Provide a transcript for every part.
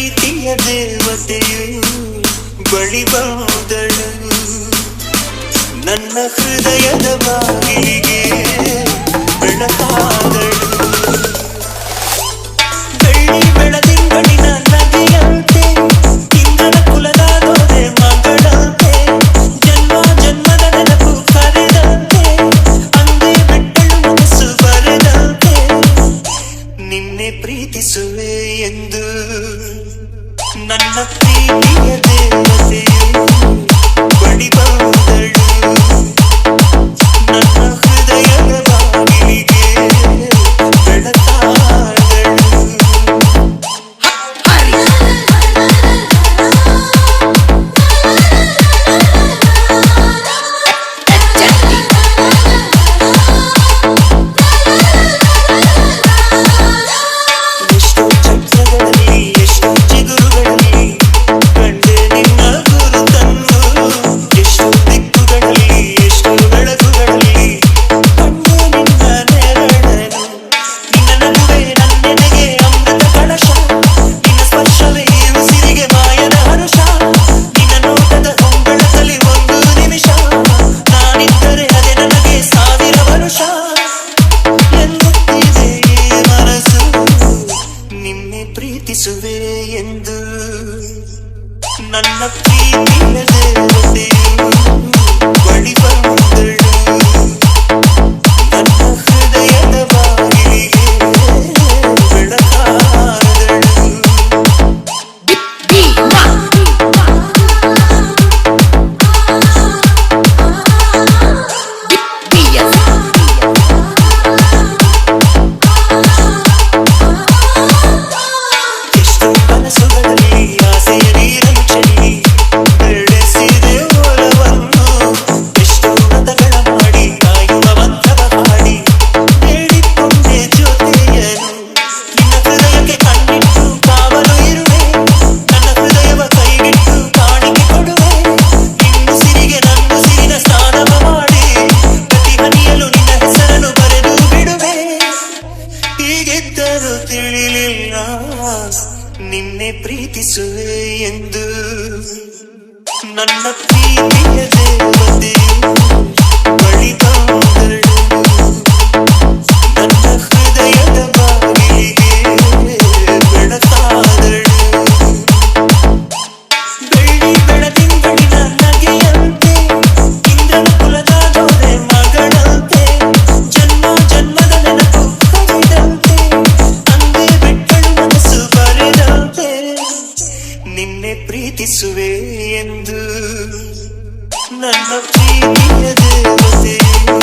ಪ್ರೀತಿಯ ದೇವತೆಯು ಬಳಿ ಬಂದಳು ನನ್ನ ಹೃದಯದ ಬಾಗಿಲಿಗೆ ಬೆಳಕಾದಳು ಬೆಳ್ಳಿ ಬೆಳದಿಂಗಳಿನ ನದಿಯಂತೆ ಇಂದ್ರನ ಕುಲದ ದೊರೆ ಮಗಳಂತೆ ಜನ್ಮ ಜನ್ಮದ ನೆನಪು ಕರೆದಂತೆ ಅಂದೇ ಬಿಟ್ಟಳು ಮನಸ್ಸು ಬರೆದಂತೆ ನಿನ್ನೆ ಪ್ರೀತಿಸುವೆ ಎಂದು ನನ್ನ ಪ್ರೀತಿಯ ದೇವತೆಯು ಬಳಿ ಬಂದಳು ನನ್ನ ಹೃದಯದ ಬಾಗಿಲಿಗೆ ಬೆಳಕಾದಳು ಎಷ್ಟೋ ಚಕ್ರಗಳಲ್ಲಿ ಎಷ್ಟೋ ಚಿಗುರುಗಳಲ್ಲಿ ಕಂಡೆ ನಿನ್ನ ಗುರುತನ್ನು ಎಷ್ಟೋ ದಿಕ್ಕುಗಳಲ್ಲಿ ಎಷ್ಟೋ ಬೆಳಗುಗಳಲ್ಲಿ ಕಂಡೆ ನಿನ್ನ ನೆರಳನ್ನು ನಿನ್ನ ನಗುವೆ ನನ್ನೆದೆಗೆ ಅಮೃತ ಕಳಶ ನಿನ್ನ ಸ್ಪರ್ಶವೇ ಉಸಿರಿಗೆ ಮಾಯದ ಹರುಷ ನಿನ್ನ ನೋಟದ ಹೊಂಗಳದಲ್ಲಿ ಒಂದು ನಿಮಿಷ ನಾನಿದ್ದರೆ ಅದೇ ನನಗೆ ಸಾವಿರ ವರುಷ ಎನ್ನುತ್ತಿದೆ ಈ ಮನಸ್ಸು ನಿನ್ನೆ ಪ್ರೀತಿಸುವೆ ಎಂದು ನನ್ನ ಪ್ರೀತಿಯ ದೇವತೆಯು ಬಳಿ ಬಂದಳು ನನ್ನ ಹೃದಯದ ಬಾಗಿಲಿಗೆ ಬೆಳಕಾದಳು ಎಷ್ಟೋ ಕನಸುಗಳಲ್ಲಿ ಆಸೆಯ ನೀರನ್ನು ಚೆಲ್ಲಿ ಬೆಳೆಸಿದೆ ಒಲವನ್ನು ಎಷ್ಟೋ ವ್ರತಗಳ ಮಾಡಿ ಕಾಯುವ ಮಂತ್ರವ ಹಾಡಿ ಬೇಡಿಕೊಂಡೆ ಜೊತೆಯನು ನಿನ್ನ ಹೃದಯಕ್ಕೆ ಕಣ್ಣಿಟ್ಟು ಕಾವಲು ಇರುವೆ ನನ್ನ ಹೃದಯವ ಕೈಗಿಟ್ಟು ಕಾಣಿಕೆ ಕೊಡುವೆ ನಿನ್ನುಸಿರಿಗೆ ನನ್ನುಸಿರಿನ ಸ್ನಾನವ ಮಾಡಿ ಪ್ರತಿ ಹನಿಯಲು ನಿನ್ನ ಹೆಸರನ್ನು ಬರೆದು ಬಿಡುವೆ ಹೀಗಿದ್ದರೂ ತಿಳಿಲಿಲ್ಲ ನಿನ್ನೆ ಪ್ರೀತಿಸುವೆ ಎಂದು ನನ್ನ ಪ್ರೀತಿಯ ದೇವತೆಯು ಬಳಿ ಬಂದಳು ನನ್ನ ಹೃದಯದ ಬಾಗಿಲಿಗೆ ಬೆಳಕಾದಳು ಬೆಳ್ಳಿ ಬೆಳದಿಂಗಳಿನ ನಗೆಯಂತೆ ಇಂದ್ರನ ಕುಲದ ದೊರೆ ಮಗಳಂತೆ ಜನ್ಮ ಜನ್ಮದ ನೆನಪು ಕರೆದಂತೆ ಅಂದೇ ಬಿಟ್ಟಳು ಮನಸ್ಸು ಬರೆದಂತೆ ನಿನ್ನೆ ಪ್ರೀತಿಸುವೆ ಎಂದು ನನ್ನ ಪ್ರೀತಿಯ ದೇವತೆಯು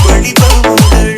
ಬಳಿ ಬಂದಳು